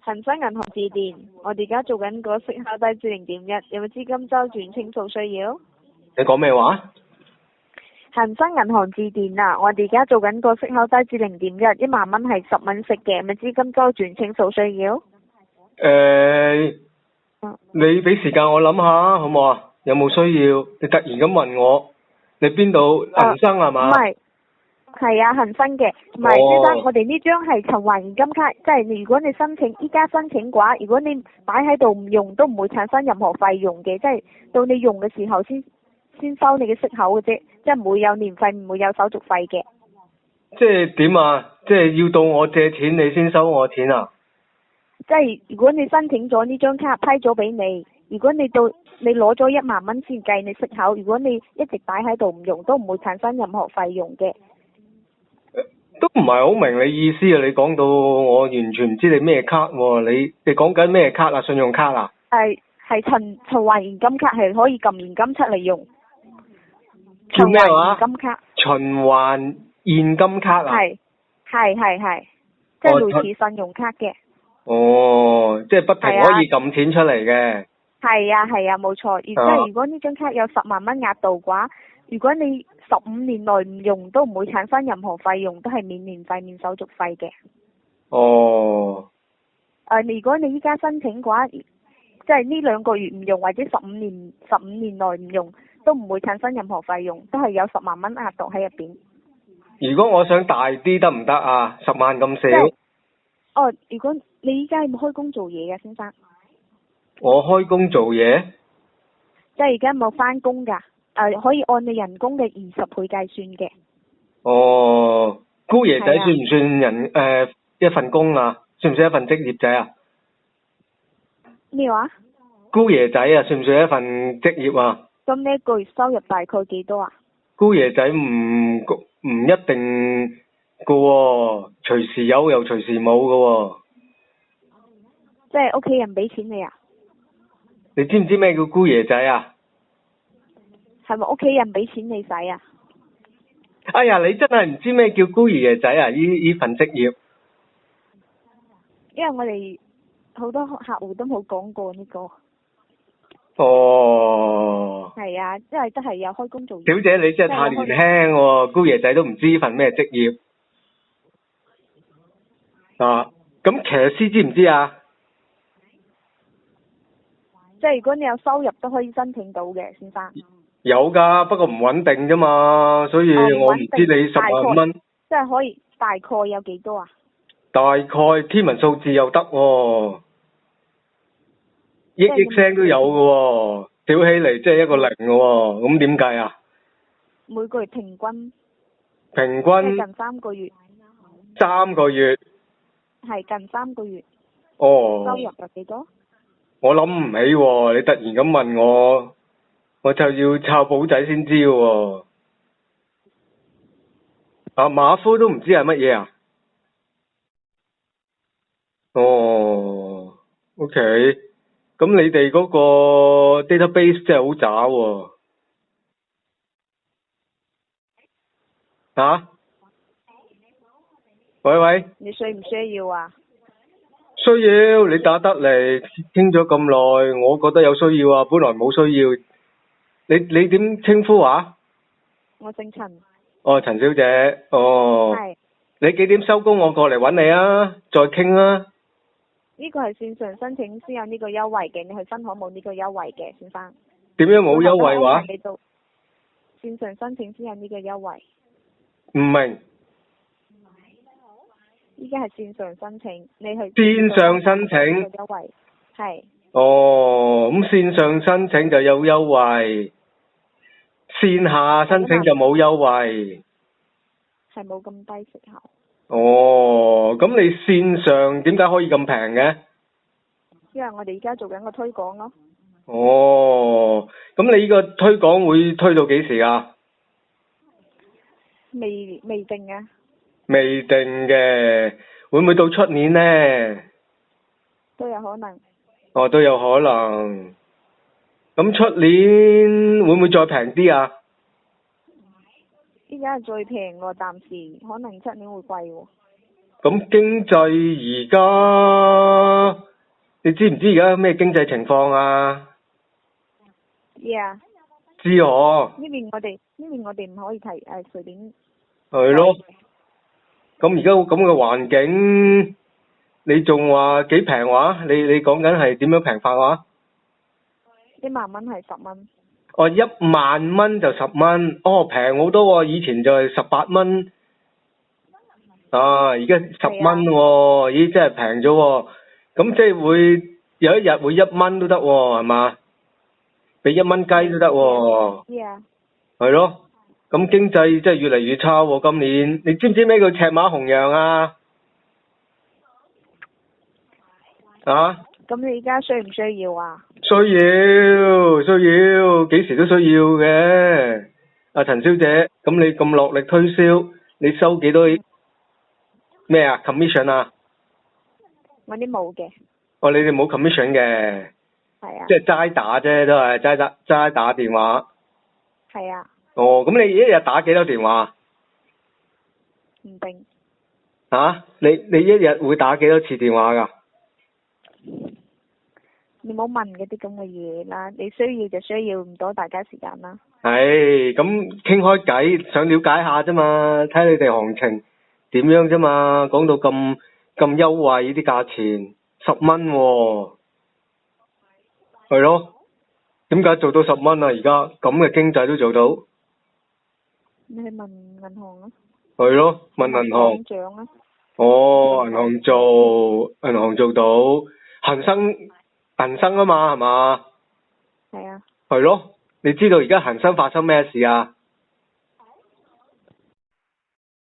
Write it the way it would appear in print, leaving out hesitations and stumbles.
恒生銀行致電，我哋而家做緊個息口低至0.1，有冇資金周轉清數需要？你講咩話？恒生銀行致電啊，我哋而家做緊個息口低至0.1，1萬蚊係10蚊息嘅，有冇資金周轉清數需要？你俾時間我諗下，好唔好啊？有冇需要？你突然咁問我，你邊度恒生係嘛？唔係，係啊，恒生嘅，唔係先生，我哋呢張係循環現金卡，即係如果你申請依家申請嘅話，如果你擺喺度唔用，都唔會產生任何費用嘅，即係到你用嘅時候先收你嘅息口嘅啫，即係唔會有年費，唔會有手續費嘅。即係點啊？即係要到我借錢你先收我錢啊？即係如果你申請咗呢張卡批咗俾你，如果你到你攞咗1萬蚊先計你息口，如果你一直擺喺度唔用，都唔會產生任何費用嘅。都唔係好明你意思啊！你講到我完全唔知你咩卡喎，你講緊咩卡啊？信用卡啊？係循環現金卡，係可以撳現金出嚟用。叫咩話？循環現金卡。循環現金卡啊？係，即係類似信用卡嘅。哦，即係不停可以撳錢出嚟嘅。係啊，冇錯。如果呢張卡有10萬蚊額度嘅話，如果你15年內唔用，都唔會產生任何費用，都係免年費、免手續費嘅。哦。如果你依家申請嘅話，即係呢2個月唔用，或者15年內唔用，都唔會產生任何費用，都係有10萬蚊額度喺入邊。如果我想大啲得唔得啊？10萬咁少？如果你依家有冇開工做嘢嘅先生？我開工做嘢？即係而家冇返工㗎。可以按你人工嘅20倍計算嘅。哦，姑爺仔算唔算一份工啊？算唔算一份職業仔啊？咩話？姑爺仔啊，算唔算一份職業啊？咁你一個月收入大概幾多啊？姑爺仔唔一定噶喎，隨時有又隨時冇噶喎。即係屋企人俾錢你啊？你知唔知咩叫姑爺仔啊？係咪屋企人俾錢你使啊？哎呀，你真係唔知咩叫姑爺仔啊？呢份職業。因為我哋好多客戶都冇講過呢個。哦。係啊，因為都係有開工做嘢。小姐你真係太年輕喎，姑爺仔都唔知呢份咩職業。咁騎師知唔知啊？即係如果你有收入都可以申請到嘅，先生。有噶，不過唔穩定啫嘛，所以我唔知你10萬蚊。即係可以大概有幾多啊？大概天文數字又得喎，億聲都有嘅喎，少起嚟即係1個0嘅喎，咁點計啊？每個月平均。平均。即係近3個月。3個月。係近3個月。哦。收入有幾多？我諗唔起喎，你突然咁問我，我就要抄簿仔先知喎。馬夫都唔知係乜嘢啊？哦 ，OK，咁你哋嗰個 database 真係好渣喎。喂。你需唔需要啊？需要，你打得嚟，傾咗咁耐，我覺得有需要啊，本來冇需要。你點稱呼啊？我姓陳。哦，陳小姐，哦。係。你幾點收工？我過嚟搵你啊，再傾啊。呢個係線上申請先有呢個優惠嘅，你去分行冇呢個優惠嘅，先生。點樣冇優惠話？線上申請先有呢個優惠。唔明。依家係線上申請，你去線上申請優惠係。哦，咁線上申請就有優惠，線下申請就冇優惠。係冇咁低息口。哦，咁你線上點解可以咁平嘅？因為我哋而家做緊個推廣咯。哦，咁你呢個推廣會推到幾時啊？未定啊。未定嘅，會唔會到出年呢？都有可能。哦，都有可能。咁出年會唔會再平啲啊？依家係最平喎，暫時可能出年會貴喎。咁經濟而家你知唔知而家咩經濟情況啊？知啊，知我。呢邊我哋唔可以隨便。係咯。咁而家咁嘅環境，你仲話幾平話？你講緊係點樣平法話1萬蚊係10蚊。哦，1萬蚊就10蚊，哦平好多喎，以前就係18蚊，而家10蚊喎，咦真係平咗喎，咁即係會有一日會1蚊都得喎，係嘛？俾1蚊雞都得喎。知啊。係咯，咁經濟真係越嚟越差喎，今年你知唔知咩叫赤馬紅羊啊？咁你而家需唔需要啊？需要，幾時都需要嘅。阿陳小姐，咁你咁落力推銷，你收幾多咩啊 commission 啊？我啲冇嘅。哦，你哋冇 commission 嘅。係啊。即係齋打啫，都係齋打電話。係啊。哦，咁你一日打幾多電話？唔定。你一日會打幾多次電話㗎？你冇問嗰啲咁嘅嘢啦，你需要就需要，唔阻大家時間啦。係，咁傾開偈，想了解下啫嘛，睇你哋行情點樣啫嘛，講到咁優惠啲價錢，10蚊喎，係咯，點解做到10蚊啊？而家咁嘅經濟都做到？你去問銀行啊。係咯，問銀行。行長啊。哦，銀行做到，恒生啊嘛，係嘛？係啊。係咯，你知道而家恒生發生咩事啊？